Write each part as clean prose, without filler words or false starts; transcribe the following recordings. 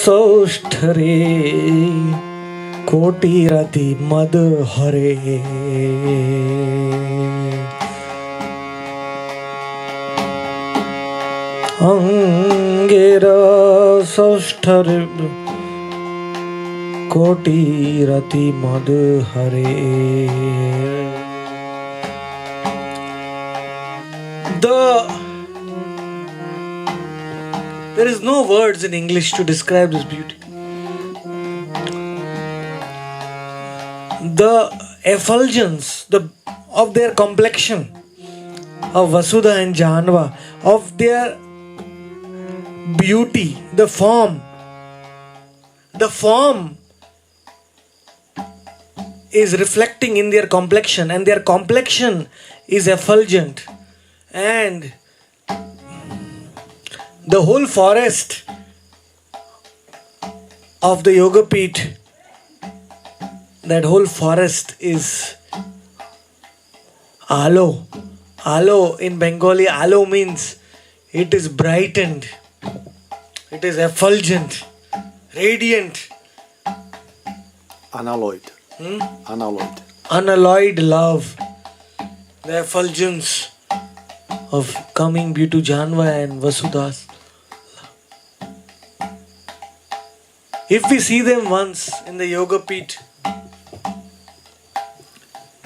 सौष्ठरे कोटिरति मद हरे अंगेर सौष्ठर कोटिरति मद हरे There is no words in English to describe this beauty. The effulgence of their complexion, of Vasudha and Janva, of their beauty, the form is reflecting in their complexion, and their complexion is effulgent, and the whole forest of the Yogapeeth, that whole forest is aloe. Aloe in Bengali, aloe means it is brightened, it is effulgent, radiant. Unalloyed. Unalloyed love, the effulgence of coming beauty Janva and Vasudha's. If we see them once in the Yogapeeth,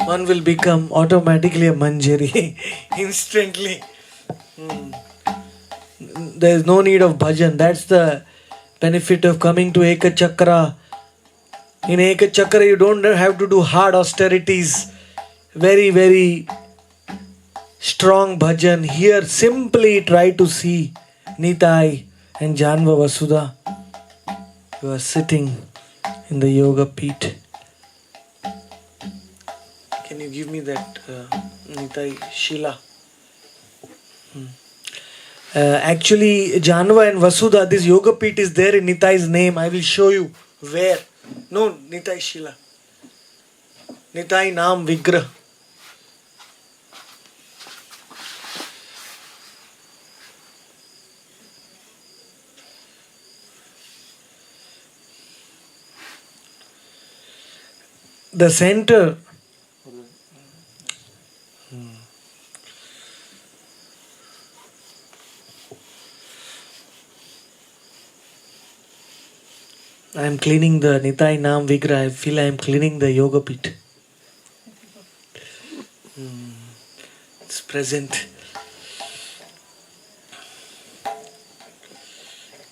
one will become automatically a Manjari instantly. There is no need of bhajan. That's the benefit of coming to Ekachakra. In Ekachakra, you don't have to do hard austerities, very, very strong bhajan. Here, simply try to see Nitai and Janva Vasudha. You are sitting in the Yogapeeth. Can you give me that Nitai Shila? Actually, Janva and Vasudha, this Yogapeeth is there in Nitai's name. I will show you where. No, Nitai Shila. Nitai Naam Vigrah. The center. I am cleaning the Nitai Naam Vigrah. I feel I am cleaning the Yogapeeth. It's present.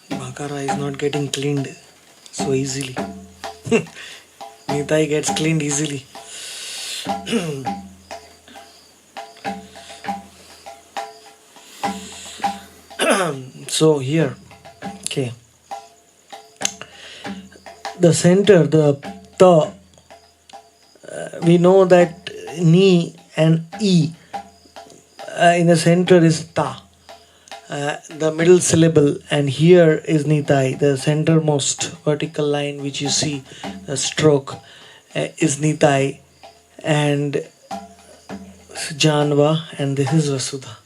Bhakara is not getting cleaned so easily. Nitai gets cleaned easily. So here, okay. The center, the ta, we know that ni and e in the center is ta, the middle syllable, and here is Nitai, the centermost vertical line which you see, the stroke is Nitai, and Janva, and this is Vasudha.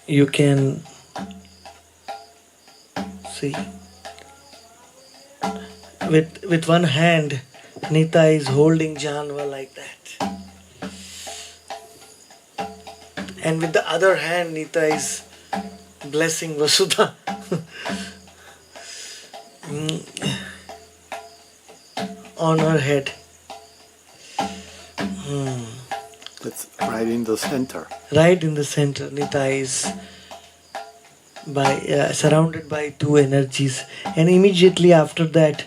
You can see with one hand Nitai is holding Janva like that, and with the other hand Nitai is blessing Vasudha. On her head. That's right in the center. Right in the center, Nitai is surrounded by two energies, and immediately after that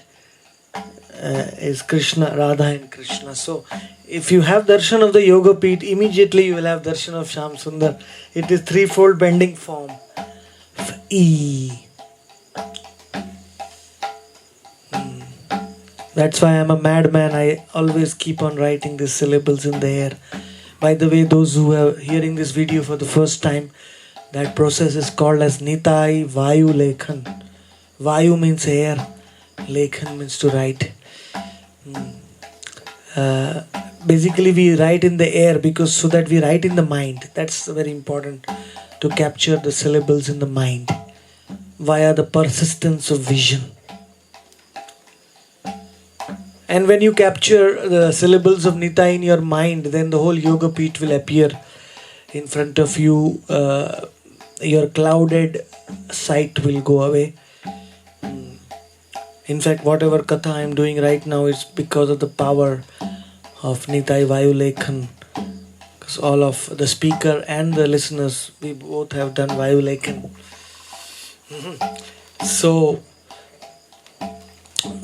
is Krishna, Radha and Krishna. So, if you have darshan of the Yogapeeth, immediately you will have darshan of Shyam Sundar. It is threefold bending form. E. That's why I'm a madman. I always keep on writing these syllables in the air. By the way, those who are hearing this video for the first time, that process is called as Nitai Vayu Lekhan. Vayu means air, Lekhan means to write. basically we write in the air because so that we write in the mind. That's very important, to capture the syllables in the mind via the persistence of vision. And when you capture the syllables of Nitai in your mind, then the whole Yoga Peeth will appear in front of you. Your clouded sight will go away. In fact, whatever katha I am doing right now is because of the power of Nitai Vayu Lekhan. Because all of the speaker and the listeners, we both have done Vayu Lekhan. So,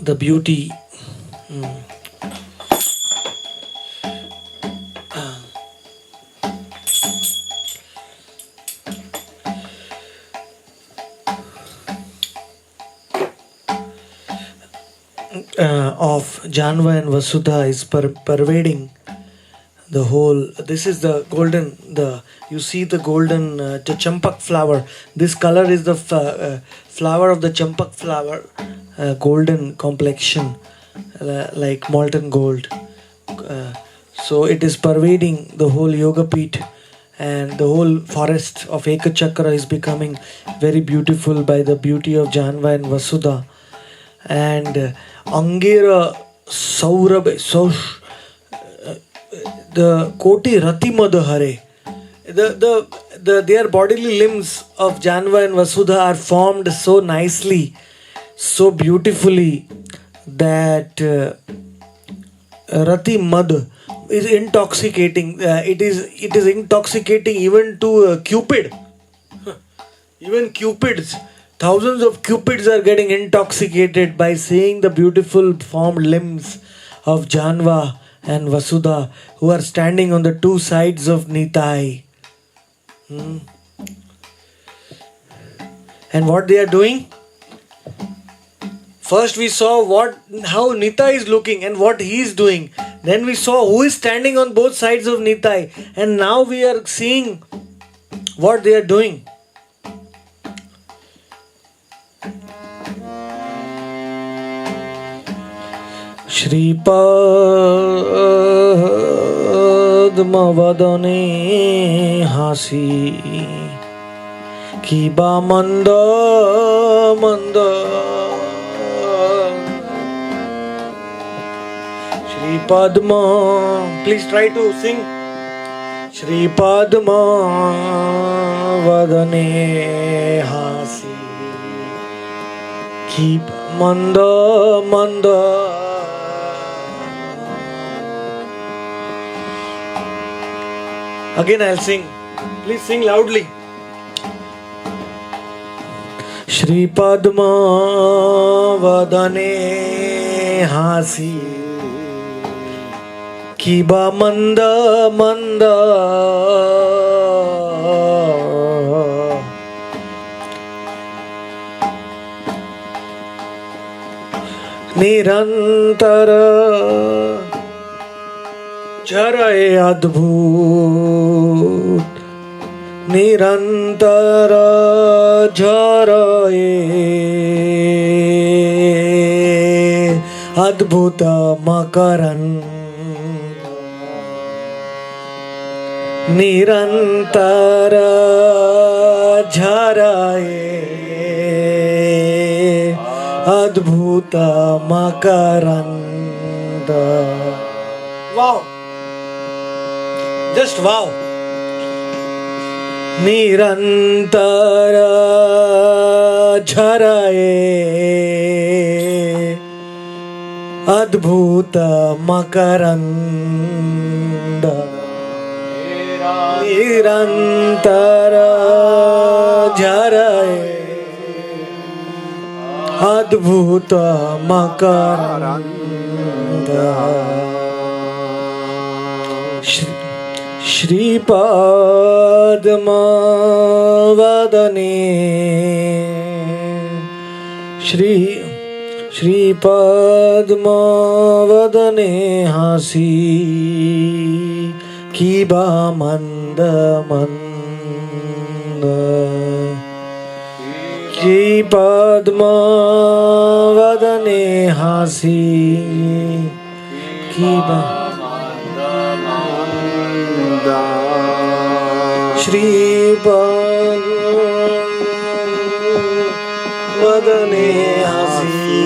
the beauty. Of Janva and Vasudha is pervading the whole. This is the golden, you see the golden the champak flower. This color is the flower of the champak flower, golden complexion, like molten gold. So it is pervading the whole Yoga Peeth, and the whole forest of Ekachakra is becoming very beautiful by the beauty of Janva and Vasudha. And Angera Saurabh, the Koti Rati Madhare, their bodily limbs of Janva and Vasudha are formed so nicely, so beautifully, that Rati Madh is intoxicating. It is intoxicating even to Cupid. Even Cupids. Thousands of Cupids are getting intoxicated by seeing the beautiful formed limbs of Janva and Vasudha, who are standing on the two sides of Nitai. And what they are doing? First we saw how Nitai is looking and what he is doing. Then we saw who is standing on both sides of Nitai. And now we are seeing what they are doing. Shripadmavadane hasi Kiba manda manda Shripadma, please try to sing. Shripadmavadane hasi Kiba manda manda. Again I'll sing. Please sing loudly. Shri Padma Vadane Hasi Kiba Manda Manda Nirantara Jaraye Adbhut Nirantara Jaraye Adbhuta Makaran Nirantara Jaraye Adbhuta Makaranda. Wow! Just wow. Nirantara jharaye adbhuta makaranda. Nirantara jharaye adbhuta makaranda. Shri Padma Vadane Shri Padma Vadane Hasi Kiba Manda Manda Shri Padma Vadane Hasi Kiba वदने हसी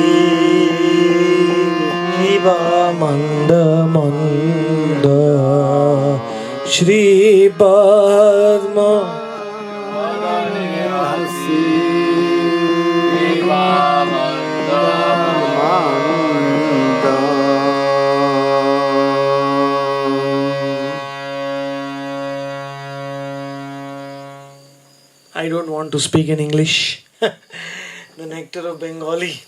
किबा मंद मंद श्री पद्म I don't want to speak in English. The nectar of Bengali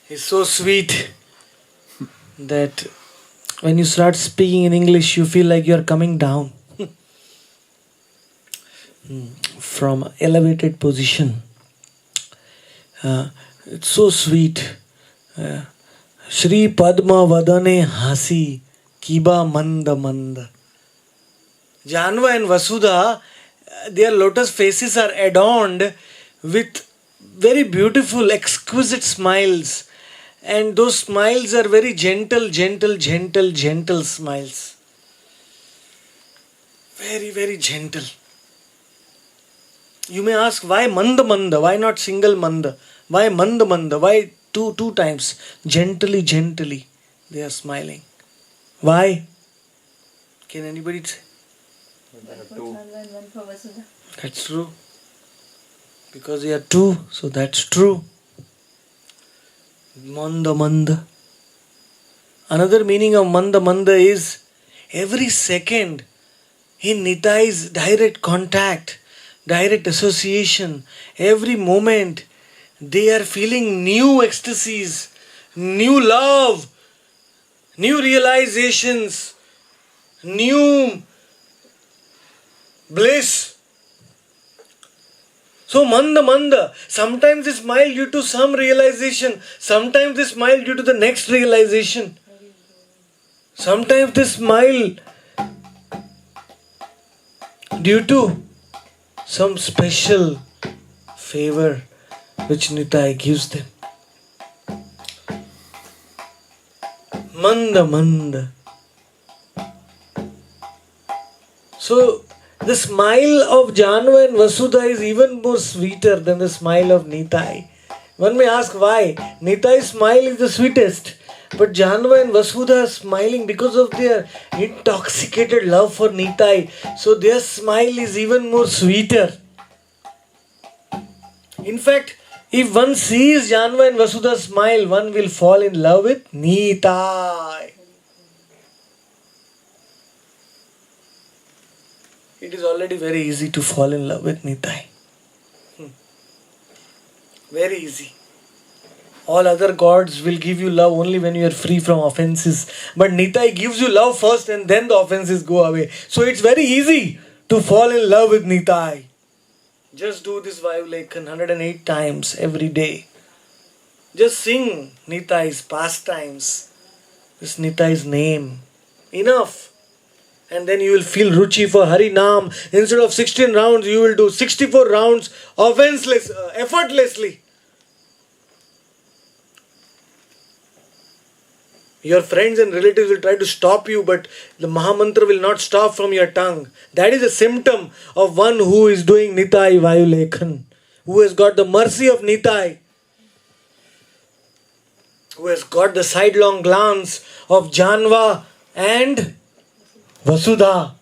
is so sweet that when you start speaking in English, you feel like you are coming down from elevated position. It's so sweet. Shri Padma Vadane Hasi Kiba Manda Manda. Janva and Vasudha, their lotus faces are adorned with very beautiful, exquisite smiles. And those smiles are very gentle smiles. Very, very gentle. You may ask, why Manda Manda? Why not single Manda? Why Manda Manda? Why two times? Gently, they are smiling. Why? Can anybody say? That's true. Because they are two, so that's true. Manda Manda. Another meaning of Manda Manda is every second in Nitai's direct contact, direct association, every moment they are feeling new ecstasies, new love, new realizations, new bliss. So Manda Manda, sometimes they smile due to some realization, sometimes they smile due to the next realization, sometimes they smile due to some special favor which Nitai gives them. Manda Manda. So the smile of Janva and Vasudha is even more sweeter than the smile of Nitai. One may ask why. Nitai's smile is the sweetest, but Janva and Vasudha are smiling because of their intoxicated love for Nitai. So their smile is even more sweeter. In fact, if one sees Janva and Vasudha smile, one will fall in love with Nitai. It is already very easy to fall in love with Nitai. Very easy. All other gods will give you love only when you are free from offenses. But Nitai gives you love first and then the offenses go away. So it's very easy to fall in love with Nitai. Just do this Vayulekhan 108 times every day. Just sing Nitai's pastimes. This Nitai's name. Enough. And then you will feel ruchi for Hari Nam. Instead of 16 rounds, you will do 64 rounds effortlessly. Your friends and relatives will try to stop you, but the Mahamantra will not stop from your tongue. That is a symptom of one who is doing Nitai Vayulekhan, who has got the mercy of Nitai, who has got the sidelong glance of Janva and Vasudha.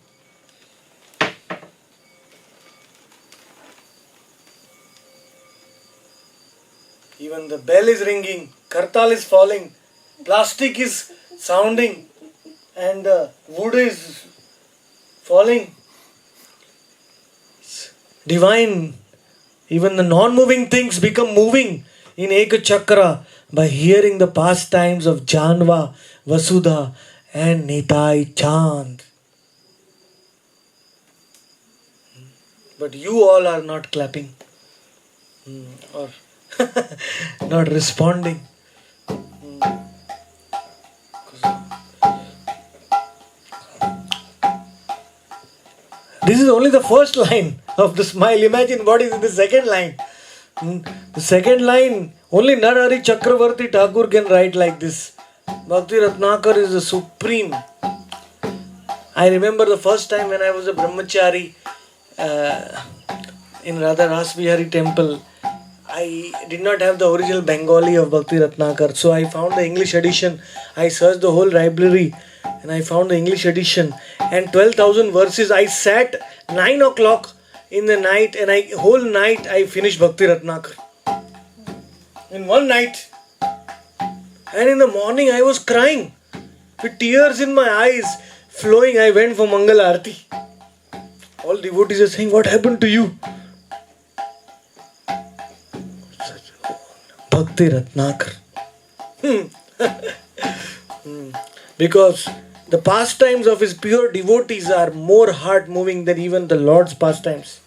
Even the bell is ringing, kartal is falling, plastic is sounding, and the wood is falling. It's divine. Even the non-moving things become moving in Eka Chakra by hearing the pastimes of Janva, Vasudha, and Nitai chant. But you all are not clapping or not responding. This is only the first line of the smile. Imagine what is in the second line. The second line, only Narahari Chakravarti Thakur can write like this. Bhakti Ratnakar is the supreme. I remember the first time when I was a brahmachari, in Radha Ras Bihari temple, I did not have the original Bengali of Bhakti Ratnakar, so I found the English edition. I searched the whole library and I found the English edition and 12,000 verses. I sat 9 o'clock in the night and whole night I finished Bhakti Ratnakar. In one night. And in the morning I was crying with tears in my eyes flowing. I went for Mangal Aarti. All devotees are saying, what happened to you? Bhakti Ratnakar. Because the pastimes of his pure devotees are more heart moving than even the Lord's pastimes.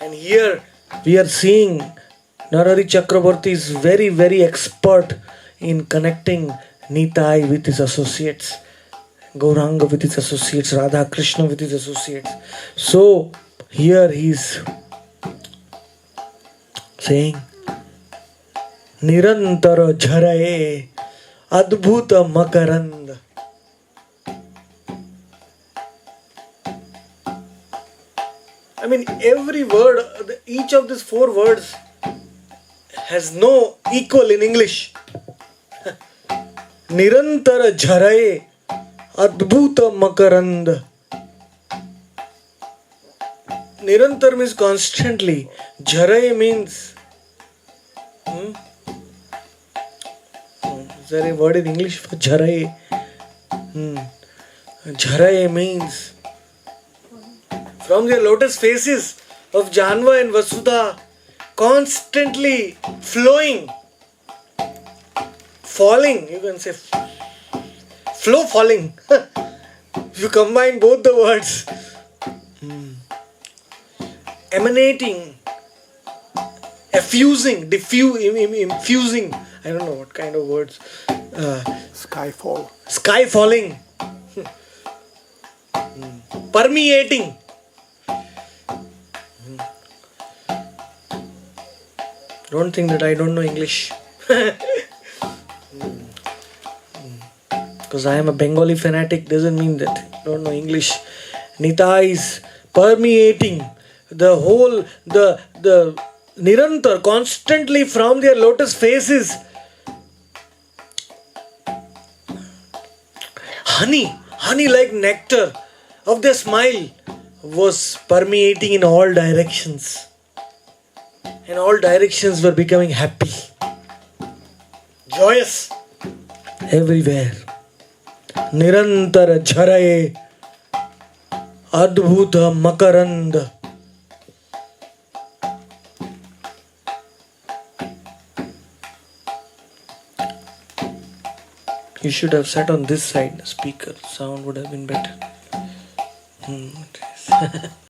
And here we are seeing Narari Chakraborty is very, very expert in connecting Nitai with his associates, Gauranga with his associates, Radha Krishna with his associates. So here he is saying, Nirantara jharaye adbhuta makarand. I mean, every word, each of these 4 words has no equal in English. Nirantara jharaye adbhuta makarand. Nirantar means constantly. Jharaye means is there a word in English for jharaye? Jharaye means from their lotus faces of Janva and Vasudha, constantly flowing, falling, you can say flow falling. If you combine both the words, emanating, effusing, infusing, I don't know what kind of words. Skyfall. Sky falling, permeating. Don't think that I don't know English. Because I am a Bengali fanatic doesn't mean that I don't know English. Nitai is permeating the whole, the Nirantar, constantly from their lotus faces. Honey like nectar of their smile was permeating in all directions. And all directions were becoming happy, joyous, everywhere. Nirantara jharaye adbhuta makarand. You should have sat on this side, speaker. Sound would have been better.